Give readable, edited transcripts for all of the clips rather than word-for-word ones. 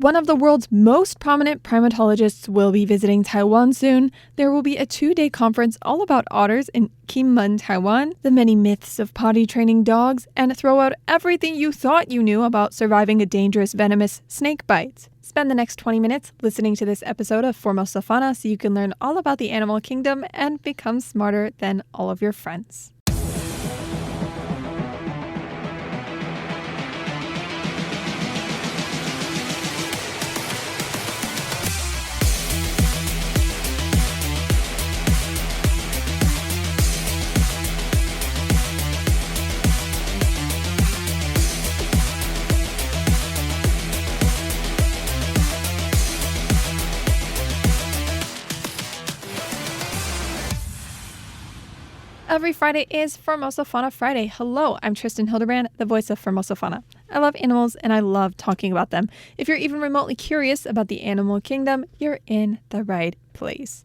One of the world's most prominent primatologists will be visiting Taiwan soon. There will be a 2-day conference all about otters in Kinmen, Taiwan, the many myths of potty training dogs, and throw out everything you thought you knew about surviving a dangerous venomous snake bite. Spend the next 20 minutes listening to this episode of Formosa Fauna so you can learn all about the animal kingdom and become smarter than all of your friends. Every Friday is Formosa Fauna Friday. Hello, I'm Tristan Hildebrand, the voice of Formosa Fauna. I love animals and I love talking about them. If you're even remotely curious about the animal kingdom, you're in the right place.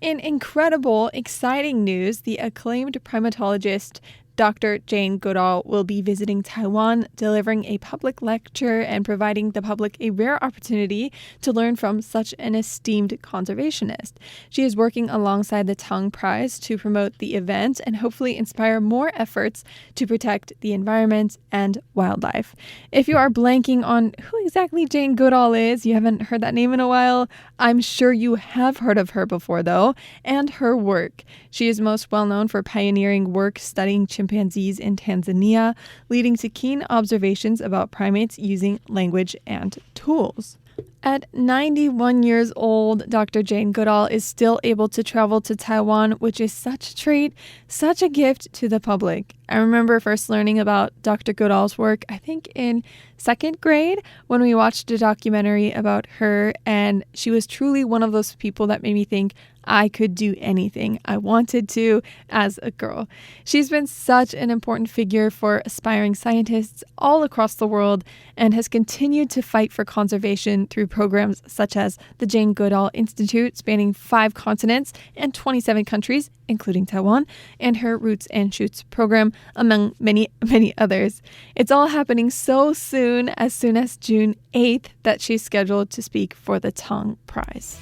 In incredible, exciting news, the acclaimed primatologist Dr. Jane Goodall will be visiting Taiwan, delivering a public lecture and providing the public a rare opportunity to learn from such an esteemed conservationist. She is working alongside the Tang Prize to promote the event and hopefully inspire more efforts to protect the environment and wildlife. If you are blanking on who exactly Jane Goodall is, you haven't heard that name in a while, I'm sure you have heard of her before though, and her work. She is most well known for pioneering work studying chimpanzees in Tanzania, leading to keen observations about primates using language and tools. At 91 years old, Dr. Jane Goodall is still able to travel to Taiwan, which is such a treat, such a gift to the public. I remember first learning about Dr. Goodall's work, I think in 2nd grade, when we watched a documentary about her, and she was truly one of those people that made me think I could do anything I wanted to as a girl. She's been such an important figure for aspiring scientists all across the world and has continued to fight for conservation through programs such as the Jane Goodall Institute, spanning 5 continents and 27 countries, including Taiwan, and her Roots and Shoots program, among many, many others. It's all happening so soon as June 8th, that she's scheduled to speak for the Tang Prize.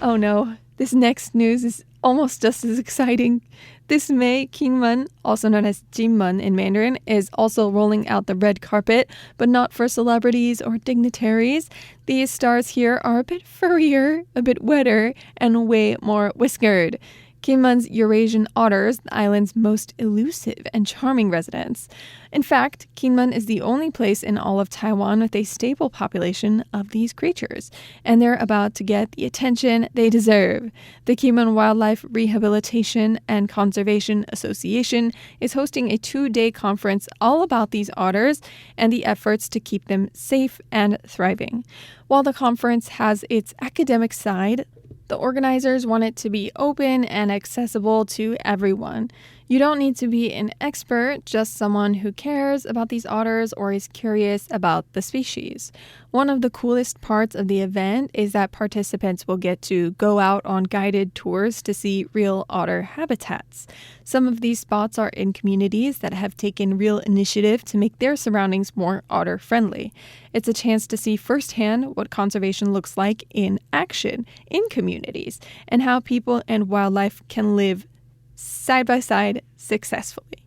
Oh no, this next news is almost just as exciting. This May, Kinmen, also known as Kinmen in Mandarin, is also rolling out the red carpet, but not for celebrities or dignitaries. These stars here are a bit furrier, a bit wetter, and way more whiskered. Kinmen's Eurasian otters, the island's most elusive and charming residents. In fact, Kinmen is the only place in all of Taiwan with a stable population of these creatures, and they're about to get the attention they deserve. The Kinmen Wildlife Rehabilitation and Conservation Association is hosting a 2-day conference all about these otters and the efforts to keep them safe and thriving. While the conference has its academic side, the organizers want it to be open and accessible to everyone. You don't need to be an expert, just someone who cares about these otters or is curious about the species. One of the coolest parts of the event is that participants will get to go out on guided tours to see real otter habitats. Some of these spots are in communities that have taken real initiative to make their surroundings more otter-friendly. It's a chance to see firsthand what conservation looks like in action in communities and how people and wildlife can live side by side successfully.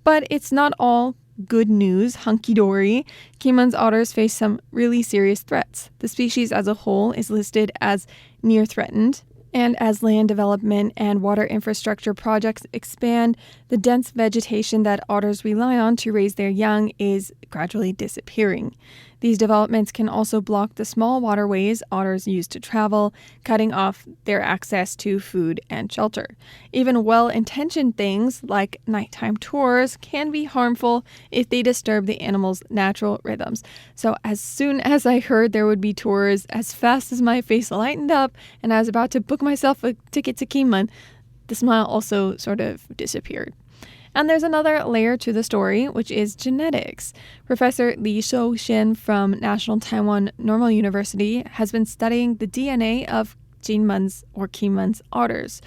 But it's not all good news, hunky-dory. Kinmen's otters face some really serious threats. The species as a whole is listed as near threatened, and as land development and water infrastructure projects expand, the dense vegetation that otters rely on to raise their young is gradually disappearing. These developments can also block the small waterways otters use to travel, cutting off their access to food and shelter. Even well-intentioned things like nighttime tours can be harmful if they disturb the animal's natural rhythms. So as soon as I heard there would be tours, as fast as my face lightened up and I was about to book myself a ticket to Kinmen, the smile also sort of disappeared. And there's another layer to the story, which is genetics. Professor Li Shouxian from National Taiwan Normal University has been studying the DNA of Kinmen's otters.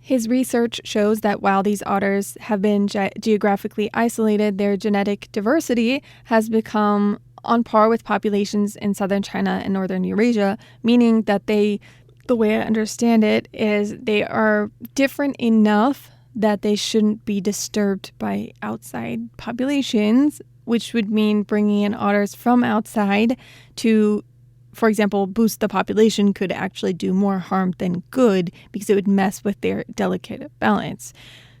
His research shows that while these otters have been geographically isolated, their genetic diversity has become on par with populations in southern China and northern Eurasia, meaning that the way I understand it is they are different enough that they shouldn't be disturbed by outside populations, which would mean bringing in otters from outside to, for example, boost the population could actually do more harm than good because it would mess with their delicate balance.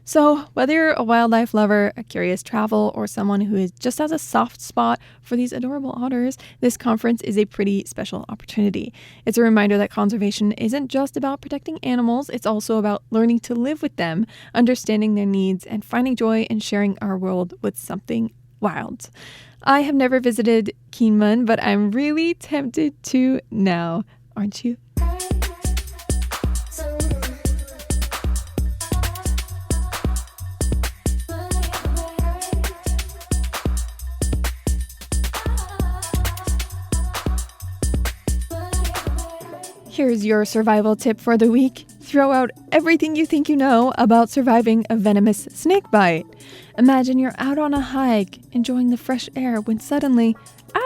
So whether you're a wildlife lover, a curious traveler, or someone who just has a soft spot for these adorable otters, this conference is a pretty special opportunity. It's a reminder that conservation isn't just about protecting animals, it's also about learning to live with them, understanding their needs, and finding joy in sharing our world with something wild. I have never visited Kinmen, but I'm really tempted to now. Aren't you? Here's your survival tip for the week. Throw out everything you think you know about surviving a venomous snake bite. Imagine you're out on a hike, enjoying the fresh air, when suddenly,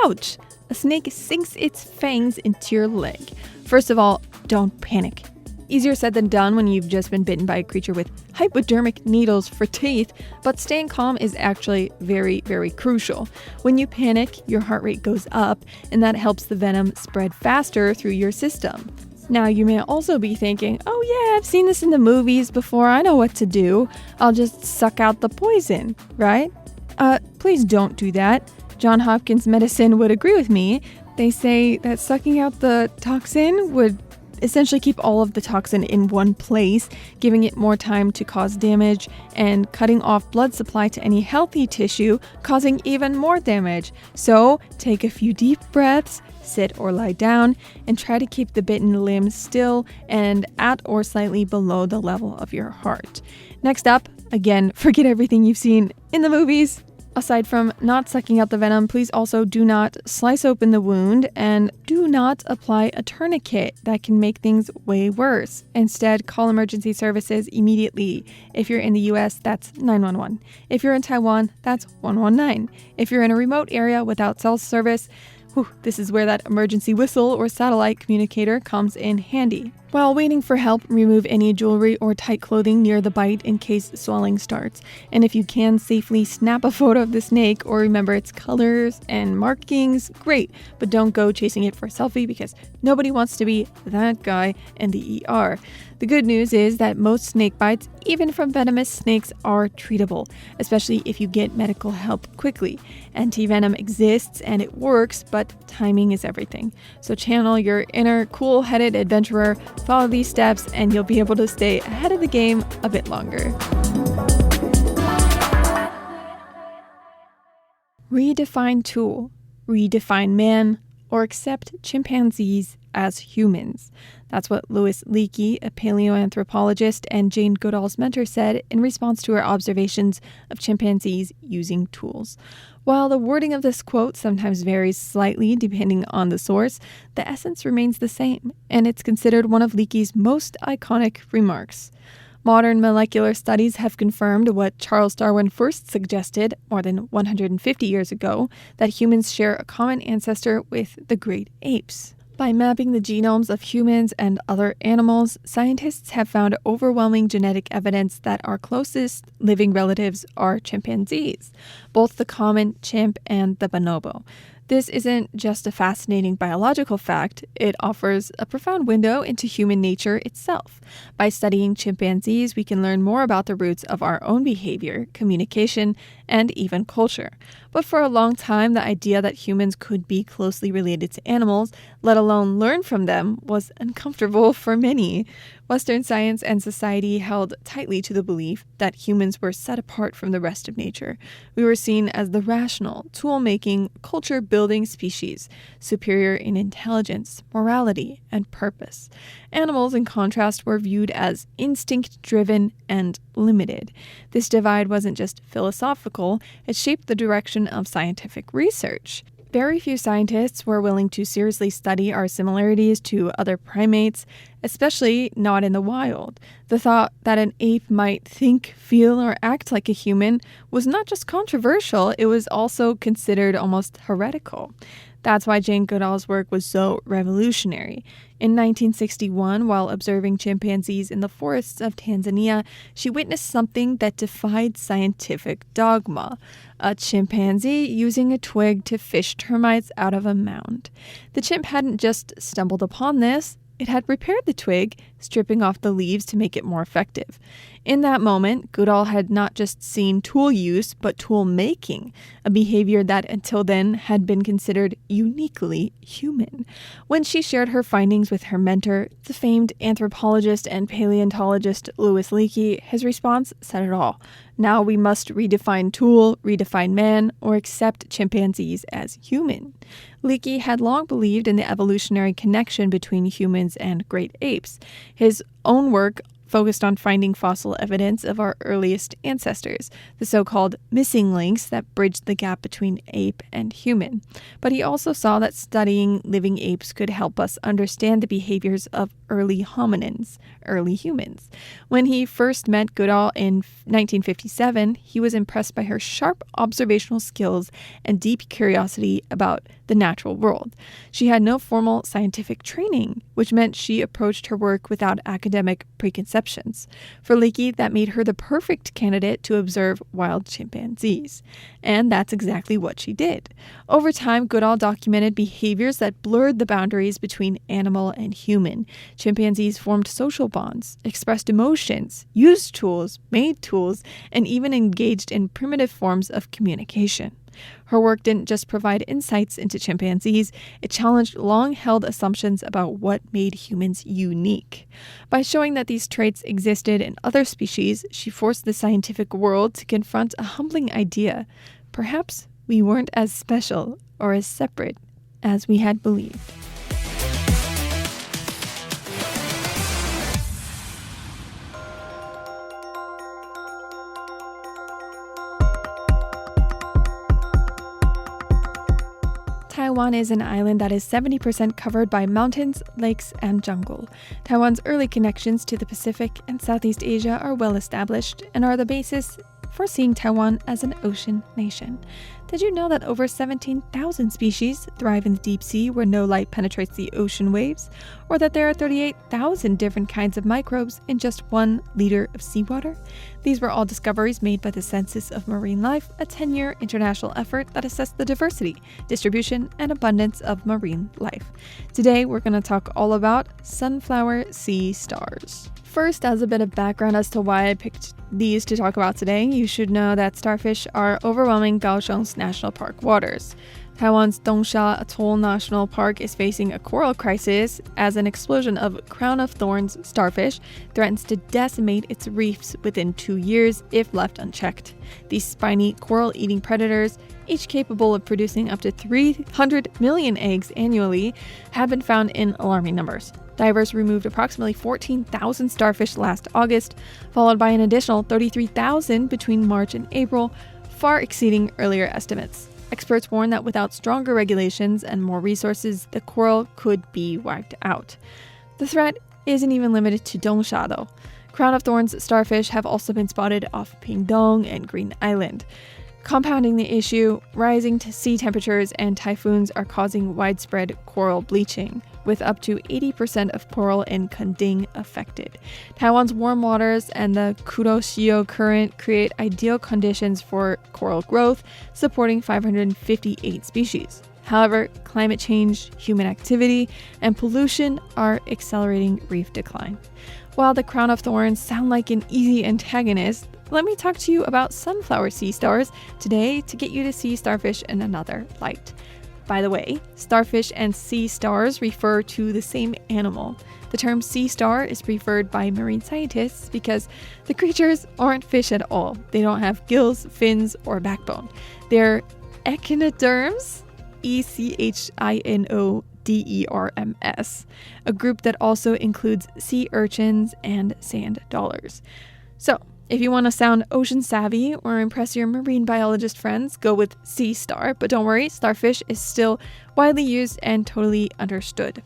ouch, a snake sinks its fangs into your leg. First of all, don't panic. Easier said than done when you've just been bitten by a creature with hypodermic needles for teeth, but staying calm is actually very, very crucial. When you panic, your heart rate goes up, and that helps the venom spread faster through your system. Now, you may also be thinking, oh yeah, I've seen this in the movies before, I know what to do. I'll just suck out the poison, right? Please don't do that. Johns Hopkins Medicine would agree with me. They say that sucking out the toxin would essentially keep all of the toxin in one place, giving it more time to cause damage and cutting off blood supply to any healthy tissue, causing even more damage. So take a few deep breaths, sit or lie down, and try to keep the bitten limb still and at or slightly below the level of your heart. Next up, again, forget everything you've seen in the movies. Aside from not sucking out the venom, please also do not slice open the wound and do not apply a tourniquet. That can make things way worse. Instead, call emergency services immediately. If you're in the US, that's 911. If you're in Taiwan, that's 119. If you're in a remote area without cell service, this is where that emergency whistle or satellite communicator comes in handy. While waiting for help, remove any jewelry or tight clothing near the bite in case swelling starts. And if you can safely snap a photo of the snake or remember its colors and markings, great. But don't go chasing it for a selfie because nobody wants to be that guy in the ER. The good news is that most snake bites, even from venomous snakes, are treatable, especially if you get medical help quickly. Anti-venom exists and it works, but timing is everything. So channel your inner cool-headed adventurer, follow these steps, and you'll be able to stay ahead of the game a bit longer. Redefine tool, redefine man, or accept chimpanzees as humans. That's what Louis Leakey, a paleoanthropologist and Jane Goodall's mentor, said in response to her observations of chimpanzees using tools. While the wording of this quote sometimes varies slightly depending on the source, the essence remains the same, and it's considered one of Leakey's most iconic remarks. Modern molecular studies have confirmed what Charles Darwin first suggested more than 150 years ago, that humans share a common ancestor with the great apes. By mapping the genomes of humans and other animals, scientists have found overwhelming genetic evidence that our closest living relatives are chimpanzees, both the common chimp and the bonobo. This isn't just a fascinating biological fact, it offers a profound window into human nature itself. By studying chimpanzees, we can learn more about the roots of our own behavior, communication, and even culture. But for a long time, the idea that humans could be closely related to animals, let alone learn from them, was uncomfortable for many. Western science and society held tightly to the belief that humans were set apart from the rest of nature. We were seen as the rational, tool-making, culture-building species, superior in intelligence, morality, and purpose. Animals, in contrast, were viewed as instinct-driven and limited. This divide wasn't just philosophical, it shaped the direction of scientific research. very few scientists were willing to seriously study our similarities to other primates, especially not in the wild. The thought that an ape might think, feel, or act like a human was not just controversial, it was also considered almost heretical. That's why Jane Goodall's work was so revolutionary. In 1961, while observing chimpanzees in the forests of Tanzania, she witnessed something that defied scientific dogma: a chimpanzee using a twig to fish termites out of a mound. The chimp hadn't just stumbled upon this, it had repaired the twig, stripping off the leaves to make it more effective. In that moment, Goodall had not just seen tool use, but tool making, a behavior that until then had been considered uniquely human. When she shared her findings with her mentor, the famed anthropologist and paleontologist Louis Leakey, his response said it all. Now we must redefine tool, redefine man, or accept chimpanzees as human. Leakey had long believed in the evolutionary connection between humans and great apes. His own work focused on finding fossil evidence of our earliest ancestors, the so-called missing links that bridged the gap between ape and human. But he also saw that studying living apes could help us understand the behaviors of early hominins, early humans. When he first met Goodall in 1957, he was impressed by her sharp observational skills and deep curiosity about the natural world. She had no formal scientific training, which meant she approached her work without academic preconceptions. For Leakey, that made her the perfect candidate to observe wild chimpanzees. And that's exactly what she did. Over time, Goodall documented behaviors that blurred the boundaries between animal and human. Chimpanzees formed social bonds, expressed emotions, used tools, made tools, and even engaged in primitive forms of communication. Her work didn't just provide insights into chimpanzees, it challenged long-held assumptions about what made humans unique. By showing that these traits existed in other species, she forced the scientific world to confront a humbling idea. Perhaps we weren't as special or as separate as we had believed. Taiwan is an island that is 70% covered by mountains, lakes, and jungle. Taiwan's early connections to the Pacific and Southeast Asia are well established and are the basis for seeing Taiwan as an ocean nation. Did you know that over 17,000 species thrive in the deep sea where no light penetrates the ocean waves? Or that there are 38,000 different kinds of microbes in just 1 liter of seawater? These were all discoveries made by the Census of Marine Life, a 10-year international effort that assessed the diversity, distribution, and abundance of marine life. Today, we're going to talk all about sunflower sea stars. First, as a bit of background as to why I picked these to talk about today, you should know that starfish are overwhelming Kaohsiung's National Park waters. Taiwan's Dongsha Atoll National Park is facing a coral crisis as an explosion of crown of thorns starfish threatens to decimate its reefs within 2 years if left unchecked. These spiny coral-eating predators, each capable of producing up to 300 million eggs annually, have been found in alarming numbers. Divers removed approximately 14,000 starfish last August, followed by an additional 33,000 between March and April, far exceeding earlier estimates. Experts warn that without stronger regulations and more resources, the coral could be wiped out. The threat isn't even limited to Dongsha, though. Crown of thorns starfish have also been spotted off Pingdong and Green Island. Compounding the issue, rising sea temperatures and typhoons are causing widespread coral bleaching, with up to 80% of coral in Kending affected. Taiwan's warm waters and the Kuroshio Current create ideal conditions for coral growth, supporting 558 species. However, climate change, human activity, and pollution are accelerating reef decline. While the crown of thorns sound like an easy antagonist, let me talk to you about sunflower sea stars today to get you to see starfish in another light. By the way, starfish and sea stars refer to the same animal. The term sea star is preferred by marine scientists because the creatures aren't fish at all. They don't have gills, fins, or backbone. They're echinoderms, echinoderms, a group that also includes sea urchins and sand dollars. So, If you want to sound ocean savvy or impress your marine biologist friends, go with sea star. But don't worry, starfish is still widely used and totally understood.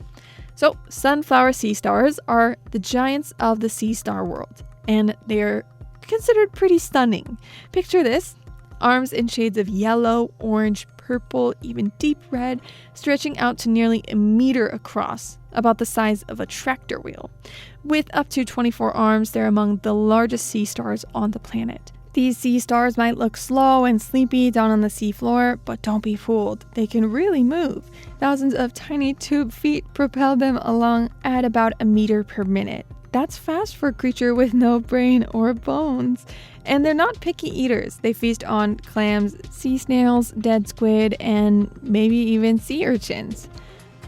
So, sunflower sea stars are the giants of the sea star world, and they're considered pretty stunning. Picture this: arms in shades of yellow, orange, purple, even deep red, stretching out to nearly a meter across, about the size of a tractor wheel. With up to 24 arms, they're among the largest sea stars on the planet. These sea stars might look slow and sleepy down on the seafloor, but don't be fooled. They can really move. Thousands of tiny tube feet propel them along at about a meter per minute. That's fast for a creature with no brain or bones. And they're not picky eaters. They feast on clams, sea snails, dead squid, and maybe even sea urchins.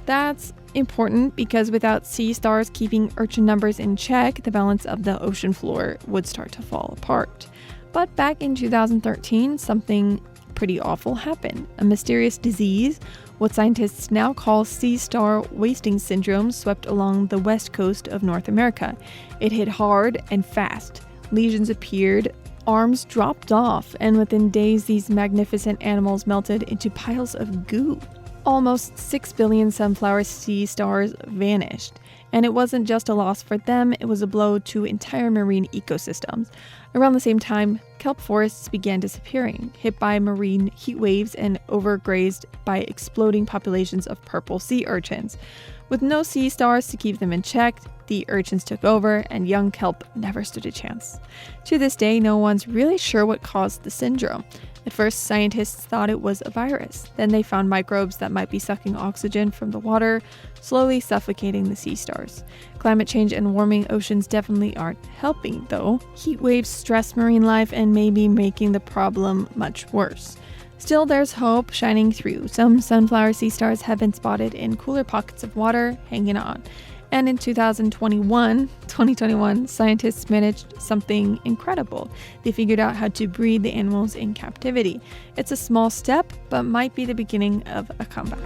That's important because without sea stars keeping urchin numbers in check, the balance of the ocean floor would start to fall apart. But back in 2013, something pretty awful happened. A mysterious disease, what scientists now call sea star wasting syndrome, swept along the west coast of North America. It hit hard and fast. Lesions appeared, arms dropped off, and within days these magnificent animals melted into piles of goo. Almost 6 billion sunflower sea stars vanished. And it wasn't just a loss for them, it was a blow to entire marine ecosystems. Around the same time, kelp forests began disappearing, hit by marine heat waves and overgrazed by exploding populations of purple sea urchins. With no sea stars to keep them in check, the urchins took over and young kelp never stood a chance. To this day, no one's really sure what caused the syndrome. At first, scientists thought it was a virus. Then they found microbes that might be sucking oxygen from the water, slowly suffocating the sea stars. Climate change and warming oceans definitely aren't helping, though. Heat waves stress marine life and may be making the problem much worse. Still, there's hope shining through. Some sunflower sea stars have been spotted in cooler pockets of water, hanging on. And in 2021, scientists managed something incredible. They figured out how to breed the animals in captivity. It's a small step, but might be the beginning of a comeback.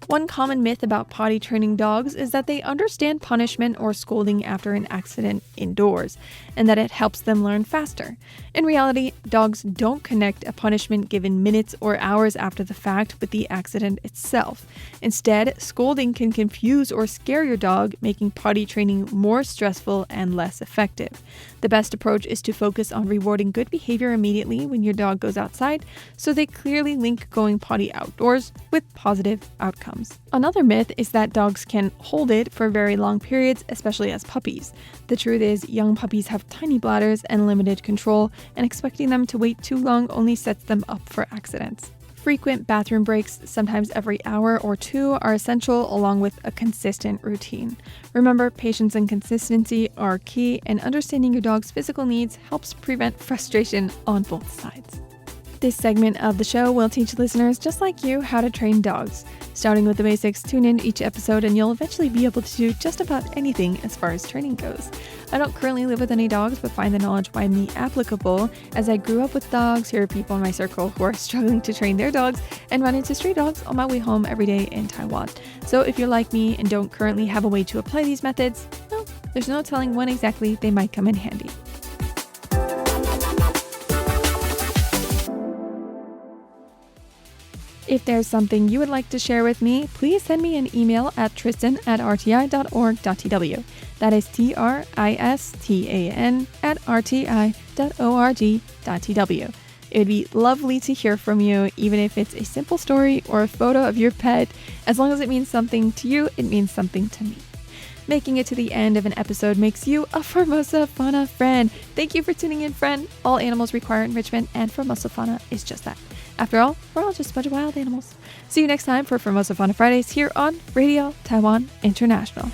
One common myth about potty training dogs is that they understand punishment or scolding after an accident indoors, and that it helps them learn faster. In reality, dogs don't connect a punishment given minutes or hours after the fact with the accident itself. Instead, scolding can confuse or scare your dog, making potty training more stressful and less effective. The best approach is to focus on rewarding good behavior immediately when your dog goes outside, so they clearly link going potty outdoors with positive outcomes. Another myth is that dogs can hold it for very long periods, especially as puppies. The truth is, young puppies have tiny bladders and limited control, and expecting them to wait too long only sets them up for accidents. Frequent bathroom breaks, sometimes every hour or two, are essential along with a consistent routine. Remember, patience and consistency are key, and understanding your dog's physical needs helps prevent frustration on both sides. This segment of the show will teach listeners just like you how to train dogs. Starting with the basics, tune in each episode and you'll eventually be able to do just about anything as far as training goes. I don't currently live with any dogs, but find the knowledge widely applicable as I grew up with dogs, hear people in my circle who are struggling to train their dogs, and run into stray dogs on my way home every day in Taiwan. So if you're like me and don't currently have a way to apply these methods, well, there's no telling when exactly they might come in handy. If there's something you would like to share with me, please send me an email at tristan@rti.org.tw. That is tristan@rti.org.tw. It would be lovely to hear from you, even if it's a simple story or a photo of your pet. As long as it means something to you, it means something to me. Making it to the end of an episode makes you a Formosa Fauna friend. Thank you for tuning in, friend. All animals require enrichment, and Formosa Fauna is just that. After all, we're all just a bunch of wild animals. See you next time for Formosa Fauna Fridays here on Radio Taiwan International.